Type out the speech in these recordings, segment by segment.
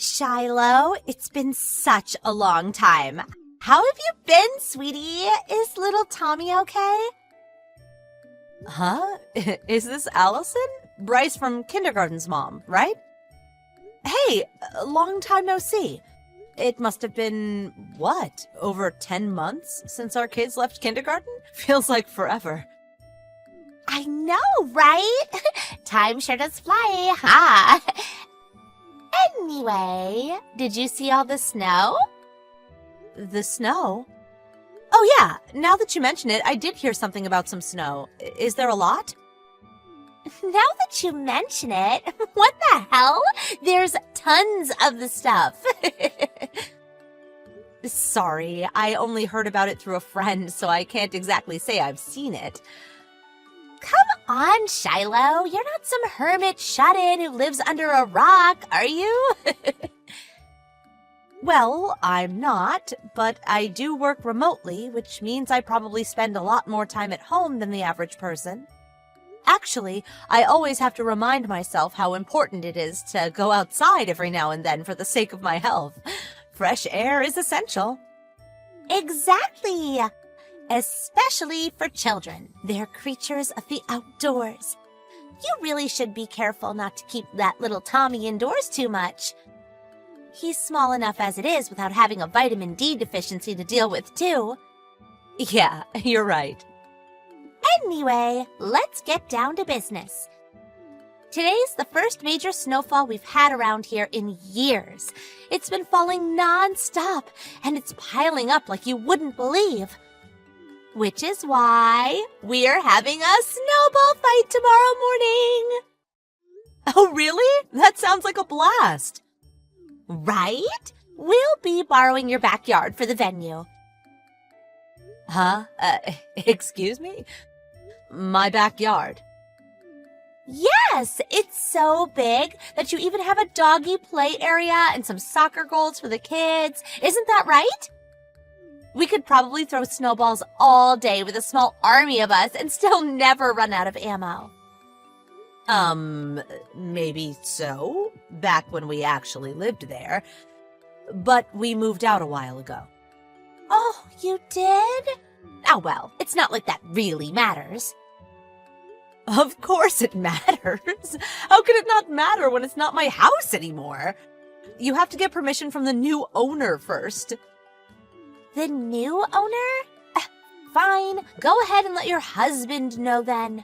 Shiloh, it's been such a long time. How have you been, sweetie? Is little Tommy okay? Huh? Is this Allison? Bryce from kindergarten's mom, right? Hey, long time no see. It must have been, what, over 10 months since our kids left kindergarten? Feels like forever. I know, right? Time sure does fly, huh? Anyway, did you see all the snow? The snow? Oh yeah, now that you mention it, I did hear something about some snow. Is there a lot? Now that you mention it, what the hell? There's tons of the stuff. Sorry, I only heard about it through a friend, so I can't exactly say I've seen it. Come on, Shiloh. You're not some hermit shut-in who lives under a rock, are you? Well, I'm not, but I do work remotely, which means I probably spend a lot more time at home than the average person. Actually, I always have to remind myself how important it is to go outside every now and then for the sake of my health. Fresh air is essential. Exactly! Especially for children. They're creatures of the outdoors. You really should be careful not to keep that little Tommy indoors too much. He's small enough as it is without having a vitamin D deficiency to deal with, too. Yeah, you're right. Anyway, let's get down to business. Today's the first major snowfall we've had around here in years. It's been falling non-stop, and it's piling up like you wouldn't believe. Which is why we're having a snowball fight tomorrow morning. Oh, really? That sounds like a blast. Right? We'll be borrowing your backyard for the venue. Huh? Excuse me? My backyard? Yes, it's so big that you even have a doggy play area and some soccer goals for the kids. Isn't that right? We could probably throw snowballs all day with a small army of us and still never run out of ammo. Maybe so, back when we actually lived there. But we moved out a while ago. Oh, you did? Oh, well, it's not like that really matters. Of course it matters. How could it not matter when it's not my house anymore? You have to get permission from the new owner first. The new owner? Fine. Go ahead and let your husband know then.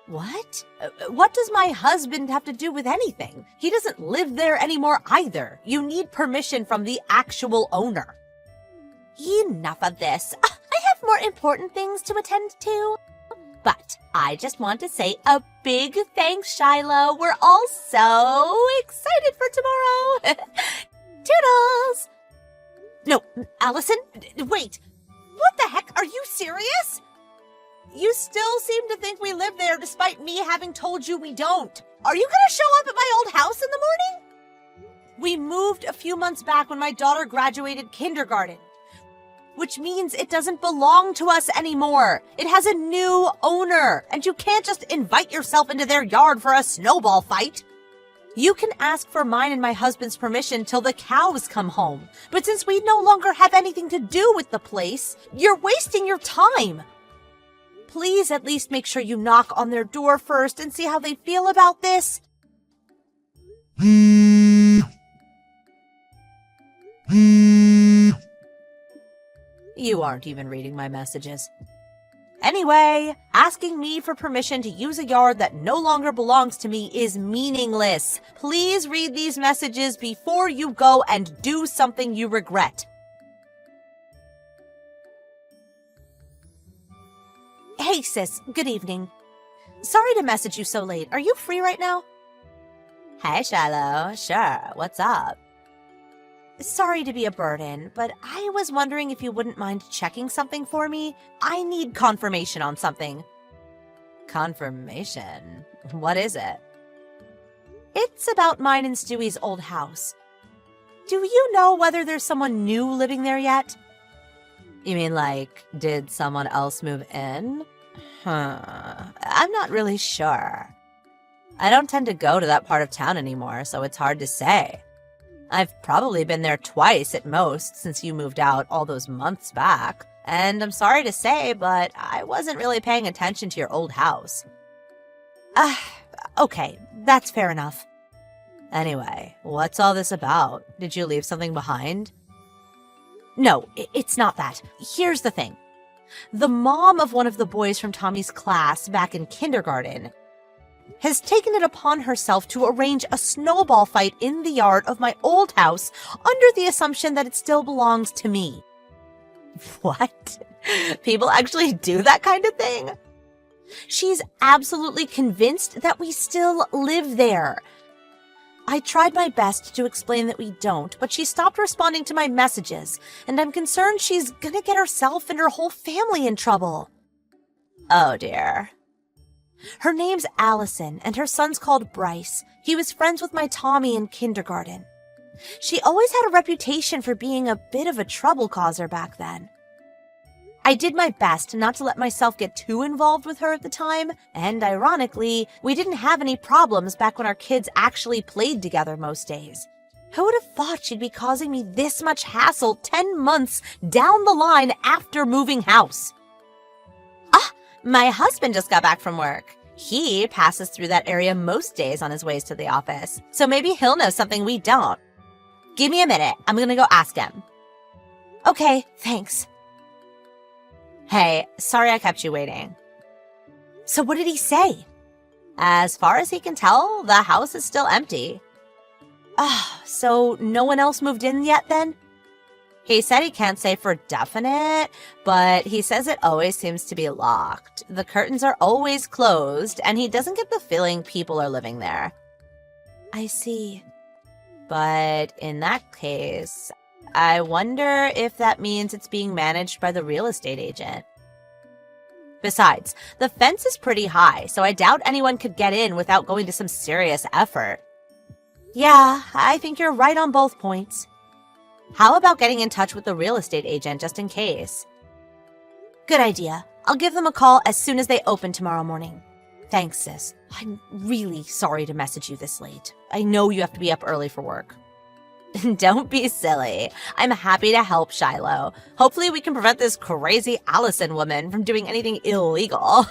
What? What does my husband have to do with anything? He doesn't live there anymore either. You need permission from the actual owner. Enough of this. I have more important things to attend to. But I just want to say a big thanks, Shiloh. We're all so excited for tomorrow. Toodles! No, Allison, wait. What the heck? Are you serious? You still seem to think we live there despite me having told you we don't. Are you gonna show up at my old house in the morning? We moved a few months back when my daughter graduated kindergarten, which means it doesn't belong to us anymore. It has a new owner, and you can't just invite yourself into their yard for a snowball fight. You can ask for mine and my husband's permission till the cows come home. But since we no longer have anything to do with the place, you're wasting your time. Please at least make sure you knock on their door first and see how they feel about this. You aren't even reading my messages. Anyway, asking me for permission to use a yard that no longer belongs to me is meaningless. Please read these messages before you go and do something you regret. Hey sis, good evening. Sorry to message you so late. Are you free right now? Hey Shiloh, sure, what's up? Sorry to be a burden, but I was wondering if you wouldn't mind checking something for me. I need confirmation on something. Confirmation? What is it? It's about mine and Stewie's old house. Do you know whether there's someone new living there yet? You mean like, did someone else move in? I'm not really sure. I don't tend to go to that part of town anymore, so it's hard to say. I've probably been there twice at most since you moved out all those months back. And I'm sorry to say, but I wasn't really paying attention to your old house. Okay, that's fair enough. Anyway, what's all this about? Did you leave something behind? No, it's not that. Here's the thing. The mom of one of the boys from Tommy's class back in kindergarten has taken it upon herself to arrange a snowball fight in the yard of my old house under the assumption that it still belongs to me. What? People actually do that kind of thing? She's absolutely convinced that we still live there. I tried my best to explain that we don't, but she stopped responding to my messages, and I'm concerned she's gonna get herself and her whole family in trouble. Oh dear. Her name's Allison, and her son's called Bryce. He was friends with my Tommy in kindergarten. She always had a reputation for being a bit of a trouble causer back then. I did my best not to let myself get too involved with her at the time, and ironically, we didn't have any problems back when our kids actually played together most days. Who would have thought she'd be causing me this much hassle 10 months down the line after moving house? My husband just got back from work. He passes through that area most days on his ways to the office, so maybe he'll know something we don't. Give me a minute. I'm gonna go ask him. Okay, thanks. Hey, sorry I kept you waiting. So what did he say? As far as he can tell, the house is still empty. So no one else moved in yet then? He said he can't say for definite, but he says it always seems to be locked. The curtains are always closed, and he doesn't get the feeling people are living there. I see. But in that case, I wonder if that means it's being managed by the real estate agent. Besides, the fence is pretty high, so I doubt anyone could get in without going to some serious effort. Yeah, I think you're right on both points. How about getting in touch with the real estate agent just in case? Good idea. I'll give them a call as soon as they open tomorrow morning. Thanks, sis. I'm really sorry to message you this late. I know you have to be up early for work. Don't be silly. I'm happy to help, Shiloh. Hopefully we can prevent this crazy Allison woman from doing anything illegal.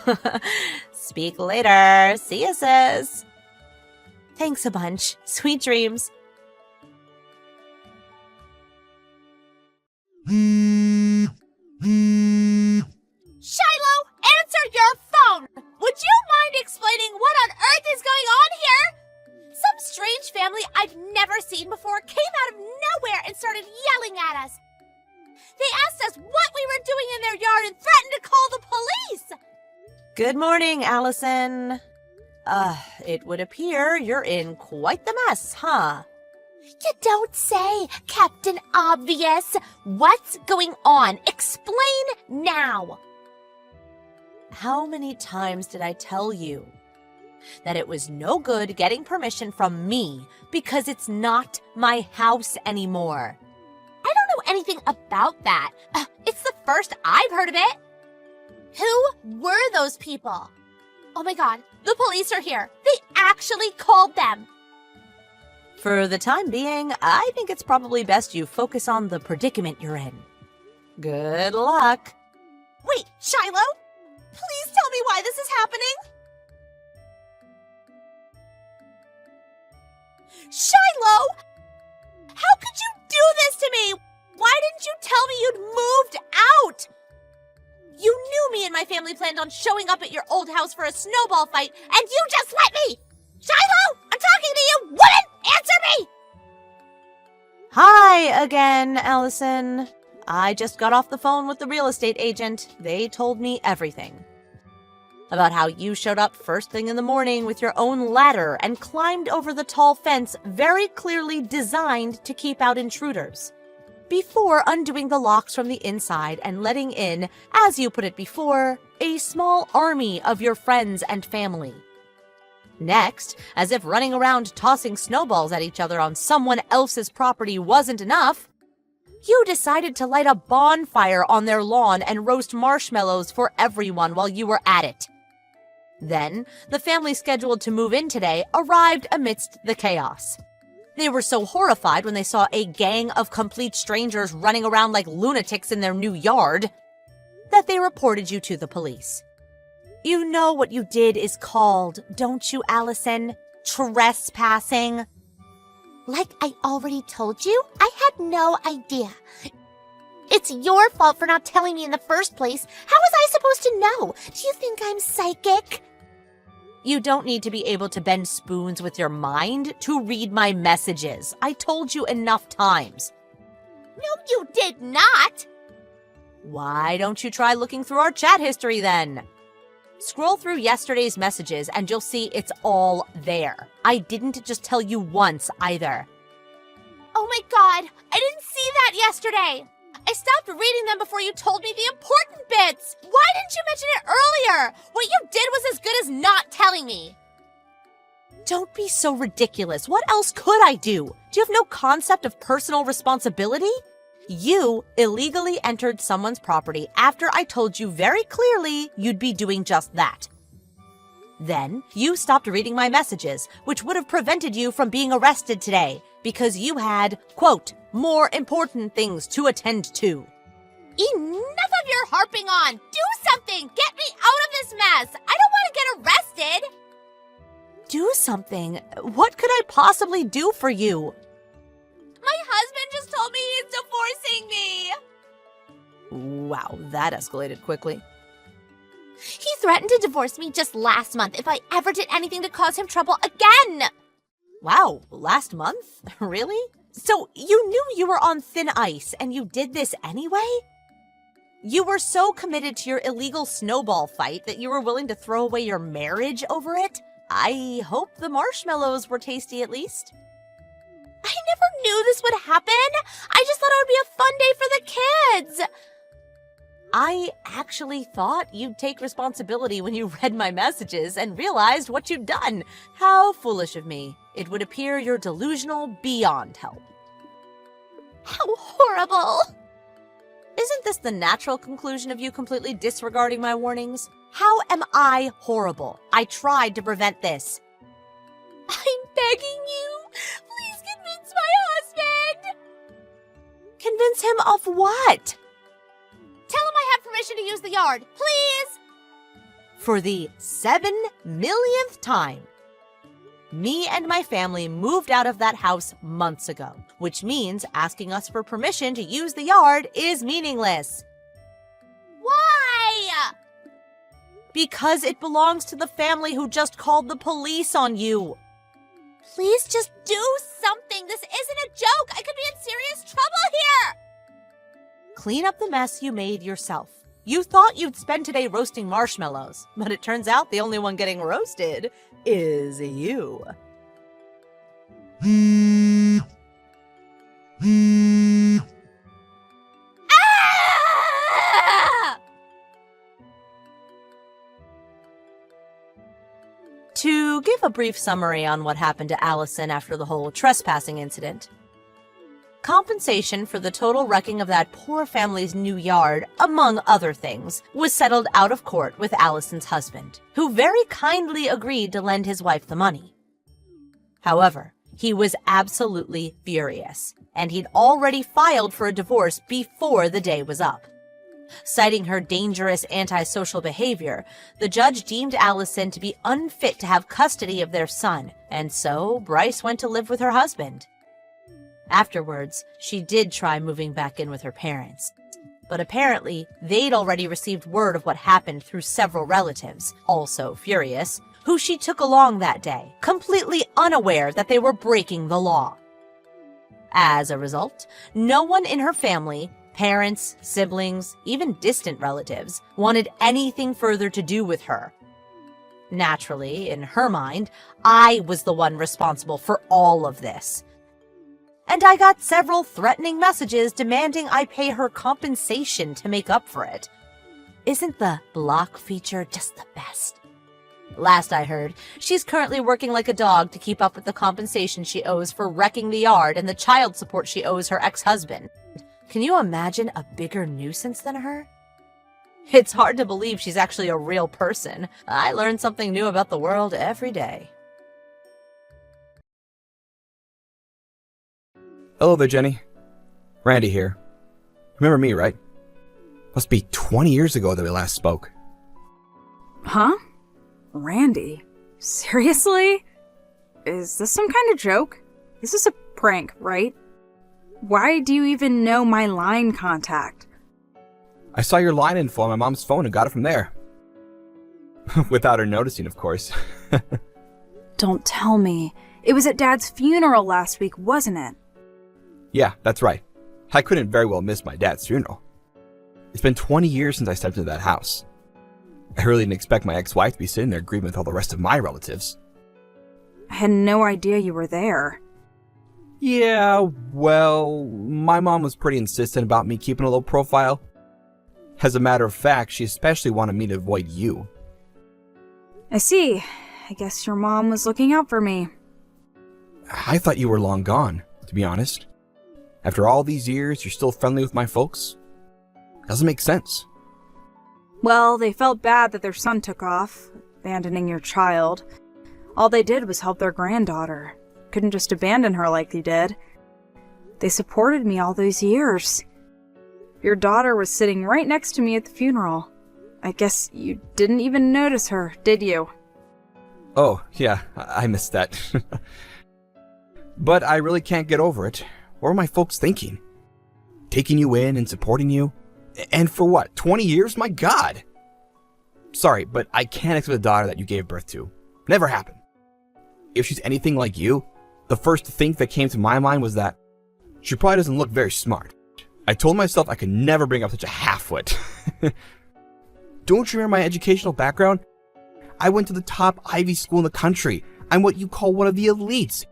Speak later. See ya, sis. Thanks a bunch. Sweet dreams. Shiloh, answer your phone! Would you mind explaining what on earth is going on here? Some strange family I've never seen before came out of nowhere and started yelling at us. They asked us what we were doing in their yard and threatened to call the police. Good morning, Allison. It would appear you're in quite the mess, huh? You don't say, Captain Obvious. What's going on? Explain now. How many times did I tell you that it was no good getting permission from me because it's not my house anymore? I don't know anything about that. It's the first I've heard of it. Who were those people? Oh my god, the police are here. They actually called them. For the time being, I think it's probably best you focus on the predicament you're in. Good luck. Wait, Shiloh? Please tell me why this is happening. Shiloh! How could you do this to me? Why didn't you tell me you'd moved out? You knew me and my family planned on showing up at your old house for a snowball fight, and you just let me! Shiloh, I'm talking to you! Woman, answer me! Hi again, Allison. I just got off the phone with the real estate agent. They told me everything. About how you showed up first thing in the morning with your own ladder and climbed over the tall fence very clearly designed to keep out intruders, before undoing the locks from the inside and letting in, as you put it before, a small army of your friends and family. Next, as if running around tossing snowballs at each other on someone else's property wasn't enough, you decided to light a bonfire on their lawn and roast marshmallows for everyone while you were at it. Then, the family scheduled to move in today arrived amidst the chaos. They were so horrified when they saw a gang of complete strangers running around like lunatics in their new yard that they reported you to the police. You know what you did is called, don't you, Allison? Trespassing. Like I already told you, I had no idea. It's your fault for not telling me in the first place. How was I supposed to know? Do you think I'm psychic? You don't need to be able to bend spoons with your mind to read my messages. I told you enough times. No, you did not. Why don't you try looking through our chat history then? Scroll through yesterday's messages and you'll see it's all there. I didn't just tell you once either. Oh my god, I didn't see that yesterday. I stopped reading them before you told me the important bits. Why didn't you mention it earlier? What you did was as good as not telling me. Don't be so ridiculous. What else could I do? Do you have no concept of personal responsibility? You illegally entered someone's property after I told you very clearly you'd be doing just that. Then you stopped reading my messages, which would have prevented you from being arrested today because you had, quote, more important things to attend to. Enough of your harping on. Do something. Get me out of this mess. I don't want to get arrested. Do something? What could I possibly do for you? My husband just told me he's divorcing me. Wow, that escalated quickly. He threatened to divorce me just last month if I ever did anything to cause him trouble again. Wow, last month? Really? So you knew you were on thin ice and you did this anyway? You were so committed to your illegal snowball fight that you were willing to throw away your marriage over it? I hope the marshmallows were tasty at least. I never knew this would happen. I just thought it would be a fun day for the kids. I actually thought you'd take responsibility when you read my messages and realized what you'd done. How foolish of me. It would appear you're delusional beyond help. How horrible. Isn't this the natural conclusion of you completely disregarding my warnings? How am I horrible? I tried to prevent this. I'm begging you. Please convince my husband. Convince him of what? Tell him I have permission to use the yard, please. For the 7 millionth time. Me and my family moved out of that house months ago, which means asking us for permission to use the yard is meaningless. Why? Because it belongs to the family who just called the police on you. Please just do something. This isn't a joke. I could be in serious trouble here. Clean up the mess you made yourself. You thought you'd spend today roasting marshmallows, but it turns out the only one getting roasted is you. Ah! To give a brief summary on what happened to Allison after the whole trespassing incident, compensation for the total wrecking of that poor family's new yard, among other things, was settled out of court with Allison's husband, who very kindly agreed to lend his wife the money. However, he was absolutely furious, and he'd already filed for a divorce before the day was up. Citing her dangerous antisocial behavior, the judge deemed Allison to be unfit to have custody of their son, and so Bryce went to live with her husband. Afterwards, she did try moving back in with her parents, but apparently they'd already received word of what happened through several relatives, also furious, who she took along that day, completely unaware that they were breaking the law. As a result, no one in her family, parents, siblings, even distant relatives, wanted anything further to do with her. Naturally, in her mind, I was the one responsible for all of this. And I got several threatening messages demanding I pay her compensation to make up for it. Isn't the block feature just the best? Last I heard, she's currently working like a dog to keep up with the compensation she owes for wrecking the yard and the child support she owes her ex-husband. Can you imagine a bigger nuisance than her? It's hard to believe she's actually a real person. I learn something new about the world every day. Hello there, Jenny. Randy here. Remember me, right? Must be 20 years ago that we last spoke. Huh? Randy? Seriously? Is this some kind of joke? This is a prank, right? Why do you even know my line contact? I saw your line info on my mom's phone and got it from there. Without her noticing, of course. Don't tell me. It was at Dad's funeral last week, wasn't it? Yeah, that's right. I couldn't very well miss my dad's funeral. It's been 20 years since I stepped into that house. I really didn't expect my ex-wife to be sitting there grieving with all the rest of my relatives. I had no idea you were there. Yeah, well, my mom was pretty insistent about me keeping a low profile. As a matter of fact, she especially wanted me to avoid you. I see. I guess your mom was looking out for me. I thought you were long gone, to be honest. After all these years, you're still friendly with my folks? Doesn't make sense. Well, they felt bad that their son took off, abandoning your child. All they did was help their granddaughter. Couldn't just abandon her like you did. They supported me all those years. Your daughter was sitting right next to me at the funeral. I guess you didn't even notice her, did you? Oh, yeah, I missed that. But I really can't get over it. What were my folks thinking? Taking you in and supporting you? And for what, 20 years? My God! Sorry, but I can't accept a daughter that you gave birth to. Never happened. If she's anything like you, the first thing that came to my mind was that she probably doesn't look very smart. I told myself I could never bring up such a half-wit. Don't you remember my educational background? I went to the top Ivy school in the country. I'm what you call one of the elites.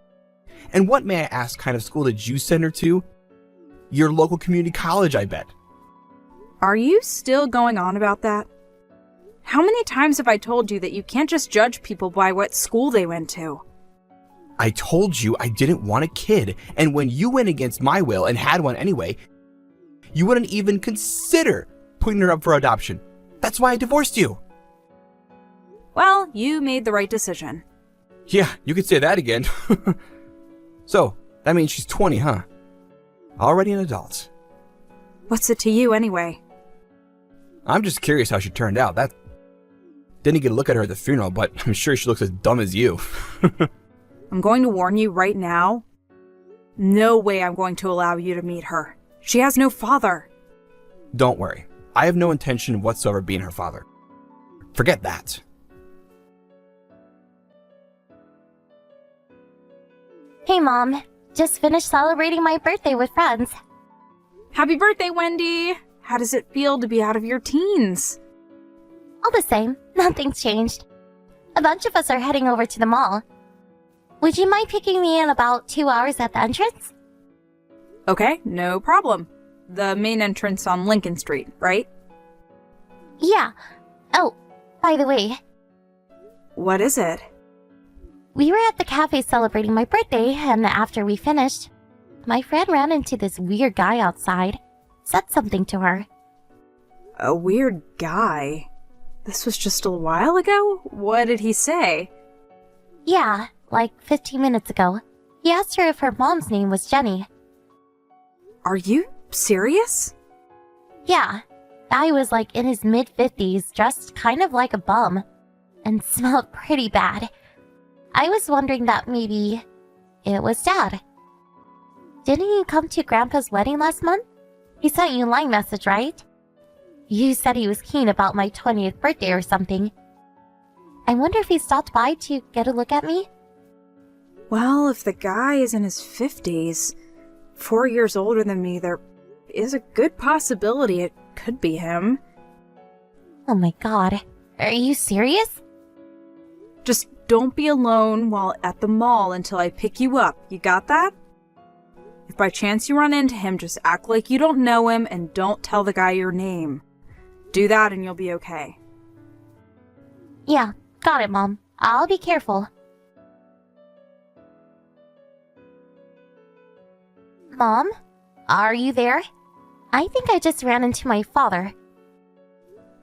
And what, may I ask, kind of school did you send her to? Your local community college, I bet. Are you still going on about that? How many times have I told you that you can't just judge people by what school they went to? I told you I didn't want a kid, and when you went against my will and had one anyway, you wouldn't even consider putting her up for adoption. That's why I divorced you. Well, you made the right decision. Yeah, you could say that again. So, that means she's 20, huh? Already an adult. What's it to you anyway? I'm just curious how she turned out. That didn't get a look at her at the funeral, but I'm sure she looks as dumb as you. I'm going to warn you right now. No way I'm going to allow you to meet her. She has no father. Don't worry. I have no intention whatsoever of being her father. Forget that. Hey, Mom. Just finished celebrating my birthday with friends. Happy birthday, Wendy! How does it feel to be out of your teens? All the same, nothing's changed. A bunch of us are heading over to the mall. Would you mind picking me in about 2 hours at the entrance? Okay, no problem. The main entrance on Lincoln Street, right? Yeah. Oh, by the way, What is it? we were at the cafe celebrating my birthday, and after we finished, my friend ran into this weird guy outside. Said something to her. A weird guy. This was just a while ago? What did he say? Yeah, like 15 minutes ago. He asked her if her mom's name was Jenny. Are you serious? Yeah, guy was like in his mid-50s, dressed kind of like a bum, and smelled pretty bad. I was wondering that maybe it was Dad. Didn't you come to Grandpa's wedding last month? He sent you a line message, right? You said he was keen about my 20th birthday or something. I wonder if he stopped by to get a look at me? Well, if the guy is in his 50s, 4 years older than me, there is a good possibility it could be him. Oh my god. Are you serious? Just don't be alone while at the mall until I pick you up. You got that? If by chance you run into him, just act like you don't know him and don't tell the guy your name. Do that and you'll be okay. Yeah, got it, Mom. I'll be careful. Mom? Are you there? I think I just ran into my father.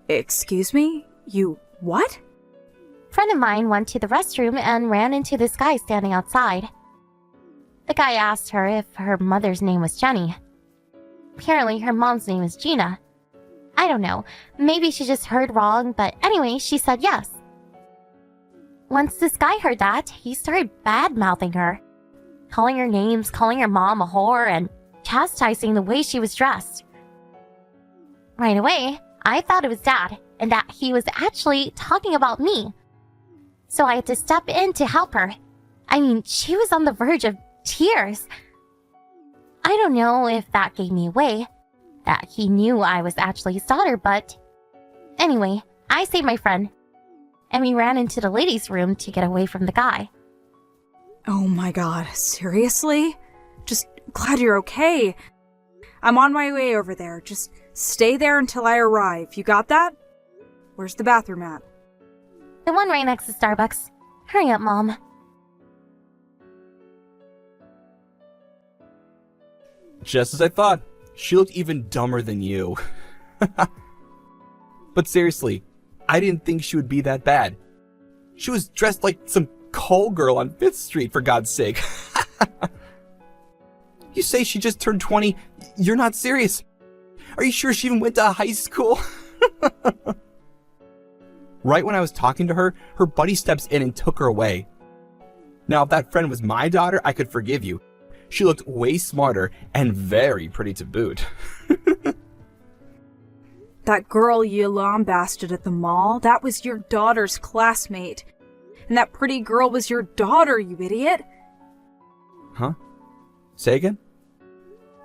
Excuse me? You what? Friend of mine went to the restroom and ran into this guy standing outside. The guy asked her if her mother's name was Jenny. Apparently, her mom's name is Gina. I don't know, maybe she just heard wrong, but anyway, she said yes. Once this guy heard that, he started bad-mouthing her, calling her names, calling her mom a whore, and chastising the way she was dressed. Right away, I thought it was Dad, and that he was actually talking about me. So I had to step in to help her. I mean, she was on the verge of tears. I don't know if that gave me away, that he knew I was actually his daughter, but anyway, I saved my friend, and we ran into the ladies' room to get away from the guy. Oh my god, seriously? Just glad you're okay. I'm on my way over there. Just stay there until I arrive. You got that? Where's the bathroom at? The one right next to Starbucks. Hurry up, Mom. Just as I thought. She looked even dumber than you. But seriously, I didn't think she would be that bad. She was dressed like some call girl on 5th Street, for God's sake. You say she just turned 20? You're not serious. Are you sure she even went to high school? Right when I was talking to her, her buddy steps in and took her away. Now, if that friend was my daughter, I could forgive you. She looked way smarter and very pretty to boot. That girl you lambasted at the mall, that was your daughter's classmate. And that pretty girl was your daughter, you idiot. Huh? Say again?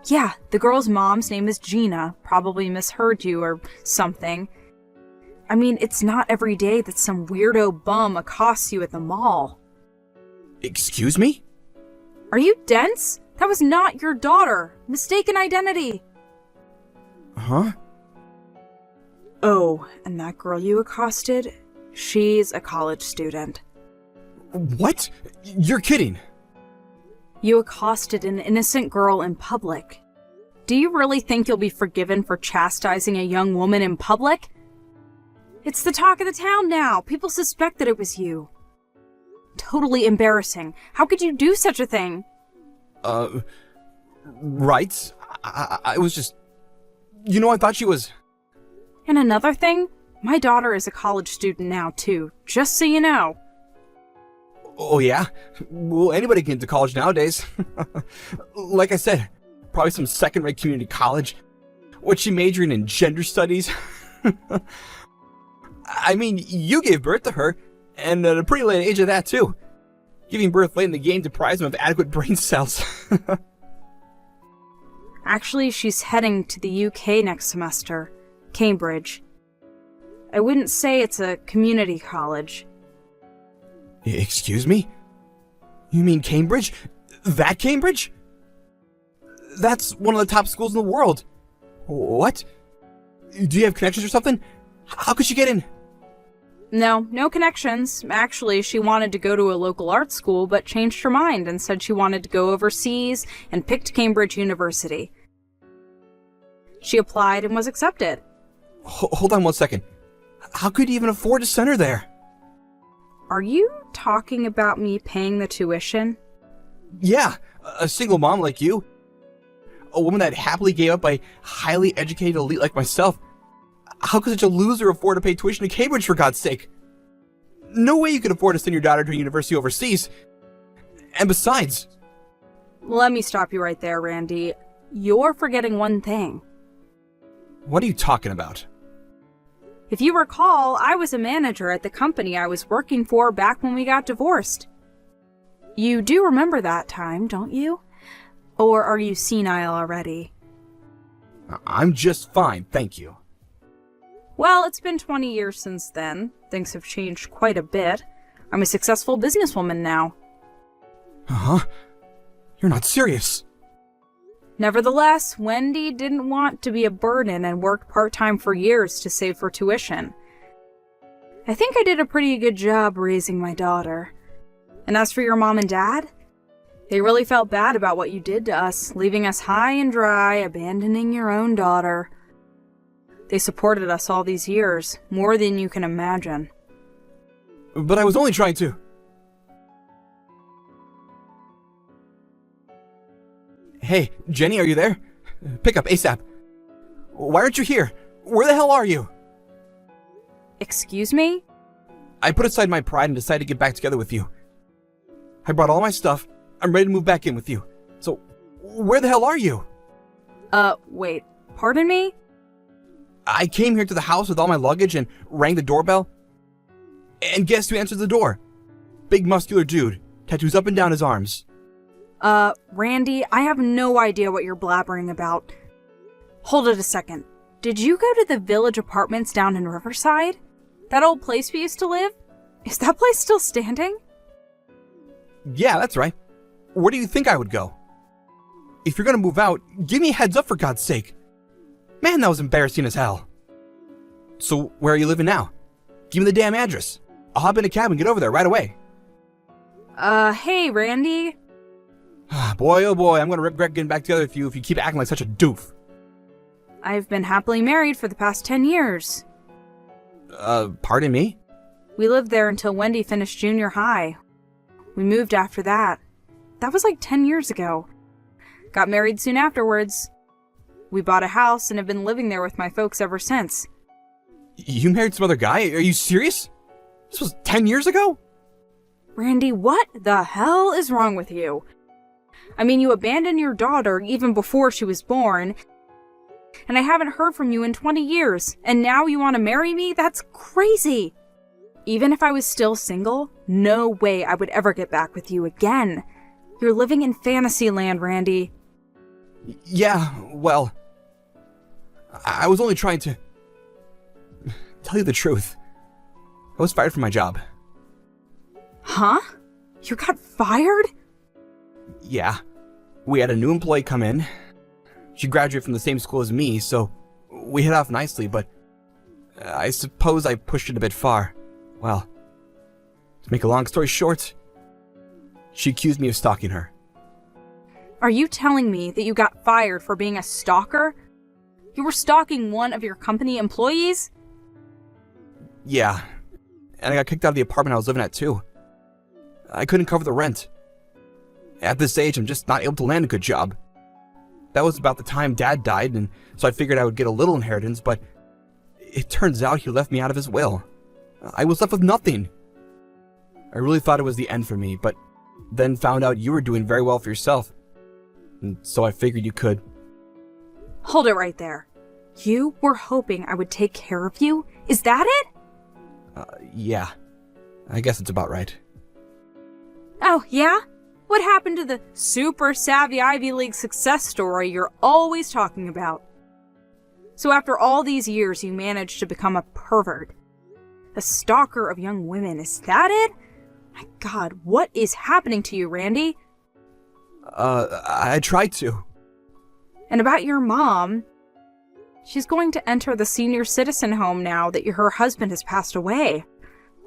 Yeah, the girl's mom's name is Gina. Probably misheard you or something. I mean, it's not every day that some weirdo bum accosts you at the mall. Excuse me? Are you dense? That was not your daughter. Mistaken identity. Huh? Oh, and that girl you accosted? She's a college student. What? You're kidding. You accosted an innocent girl in public. Do you really think you'll be forgiven for chastising a young woman in public? It's the talk of the town now. People suspect that it was you. Totally embarrassing. How could you do such a thing? Right. I was just... You know, I thought she was... And another thing, my daughter is a college student now, too. Just so you know. Oh, yeah? Well, anybody can get into college nowadays. Like I said, probably some second-rate community college. What's she majoring in? Gender studies? I mean, you gave birth to her, and at a pretty late age of that, too. Giving birth late in the game deprives them of adequate brain cells. Actually, she's heading to the UK next semester. Cambridge. I wouldn't say it's a community college. Excuse me? You mean Cambridge? That Cambridge? That's one of the top schools in the world. What? Do you have connections or something? How could she get in? No connections. Actually, she wanted to go to a local art school, but changed her mind and said she wanted to go overseas and picked Cambridge University. She applied and was accepted. Hold on one second. How could you even afford to send her there? Are you talking about me paying the tuition? Yeah, a single mom like you. A woman that happily gave up a highly educated elite like myself. How could such a loser afford to pay tuition to Cambridge, for God's sake? No way you could afford to send your daughter to a university overseas. And besides... Let me stop you right there, Randy. You're forgetting one thing. What are you talking about? If you recall, I was a manager at the company I was working for back when we got divorced. You do remember that time, don't you? Or are you senile already? I'm just fine, thank you. Well, it's been 20 years since then. Things have changed quite a bit. I'm a successful businesswoman now. Huh? You're not serious. Nevertheless, Wendy didn't want to be a burden and worked part-time for years to save for tuition. I think I did a pretty good job raising my daughter. And as for your mom and dad, they really felt bad about what you did to us, leaving us high and dry, abandoning your own daughter. They supported us all these years, more than you can imagine. But I was only trying to... Hey, Jenny, are you there? Pick up ASAP. Why aren't you here? Where the hell are you? Excuse me? I put aside my pride and decided to get back together with you. I brought all my stuff. I'm ready to move back in with you. So, where the hell are you? Wait. Pardon me? I came here to the house with all my luggage and rang the doorbell. And guess who answered the door? Big muscular dude. Tattoos up and down his arms. Randy, I have no idea what you're blabbering about. Hold it a second. Did you go to the Village Apartments down in Riverside? That old place we used to live? Is that place still standing? Yeah, that's right. Where do you think I would go? If you're gonna move out, give me a heads up for God's sake. Man, that was embarrassing as hell. So, where are you living now? Give me the damn address. I'll hop in a cab and get over there right away. Hey, Randy. Boy, oh boy, I'm gonna regret getting back together with you if you keep acting like such a doof. I've been happily married for the past 10 years. Pardon me? We lived there until Wendy finished junior high. We moved after that. That was like 10 years ago. Got married soon afterwards. We bought a house and have been living there with my folks ever since. You married some other guy? Are you serious? This was 10 years ago? Randy, what the hell is wrong with you? I mean, you abandoned your daughter even before she was born, and I haven't heard from you in 20 years, and now you want to marry me? That's crazy! Even if I was still single, no way I would ever get back with you again. You're living in fantasy land, Randy. Yeah, well, I was only trying to tell you the truth. I was fired from my job. Huh? You got fired? Yeah. We had a new employee come in. She graduated from the same school as me, so we hit off nicely, but I suppose I pushed it a bit far. Well, to make a long story short, she accused me of stalking her. Are you telling me that you got fired for being a stalker? You were stalking one of your company employees? Yeah, and I got kicked out of the apartment I was living at too. I couldn't cover the rent. At this age, I'm just not able to land a good job. That was about the time Dad died, and so I figured I would get a little inheritance, but it turns out he left me out of his will. I was left with nothing. I really thought it was the end for me, but then found out you were doing very well for yourself. And so I figured you could. Hold it right there. You were hoping I would take care of you? Is that it? Yeah. I guess it's about right. Oh, yeah? What happened to the super savvy Ivy League success story you're always talking about? So after all these years, you managed to become a pervert. A stalker of young women, is that it? My God, what is happening to you, Randy? I tried to. And about your mom, she's going to enter the senior citizen home now that her husband has passed away.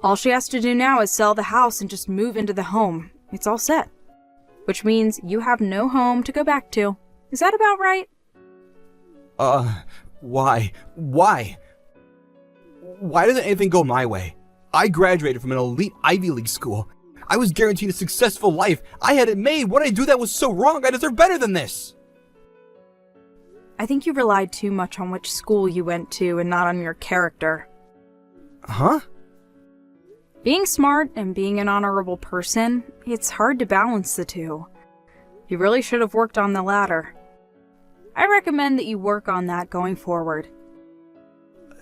All she has to do now is sell the house and just move into the home. It's all set. Which means you have no home to go back to. Is that about right? Why? Why? Why doesn't anything go my way? I graduated from an elite Ivy League school. I was guaranteed a successful life. I had it made. What did I do that was so wrong? I deserve better than this. I think you relied too much on which school you went to and not on your character. Huh? Being smart and being an honorable person, it's hard to balance the two. You really should have worked on the latter. I recommend that you work on that going forward.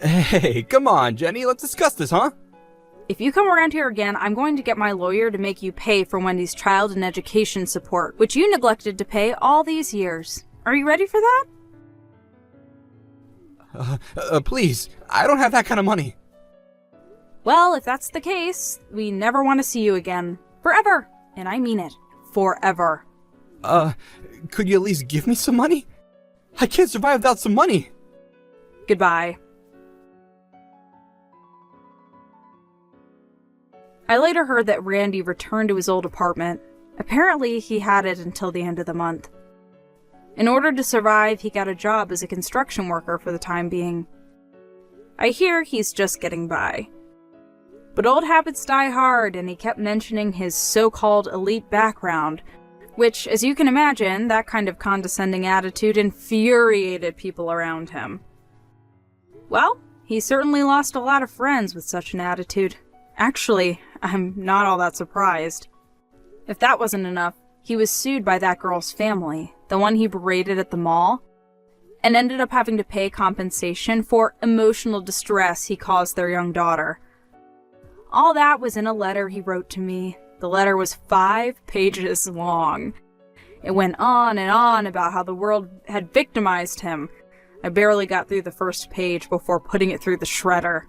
Hey, come on, Jenny. Let's discuss this, huh? If you come around here again, I'm going to get my lawyer to make you pay for Wendy's child and education support, which you neglected to pay all these years. Are you ready for that? Please. I don't have that kind of money. Well, if that's the case, we never want to see you again. Forever. And I mean it. Forever. Could you at least give me some money? I can't survive without some money. Goodbye. I later heard that Randy returned to his old apartment. Apparently, he had it until the end of the month. In order to survive, he got a job as a construction worker for the time being. I hear he's just getting by. But old habits die hard, and he kept mentioning his so-called elite background, Which, as you can imagine, that kind of condescending attitude infuriated people around him. Well, he certainly lost a lot of friends with such an attitude. Actually, I'm not all that surprised. If that wasn't enough, he was sued by that girl's family, the one he berated at the mall, and ended up having to pay compensation for emotional distress he caused their young daughter. All that was in a letter he wrote to me. The letter was 5 pages long. It went on and on about how the world had victimized him. I barely got through the first page before putting it through the shredder.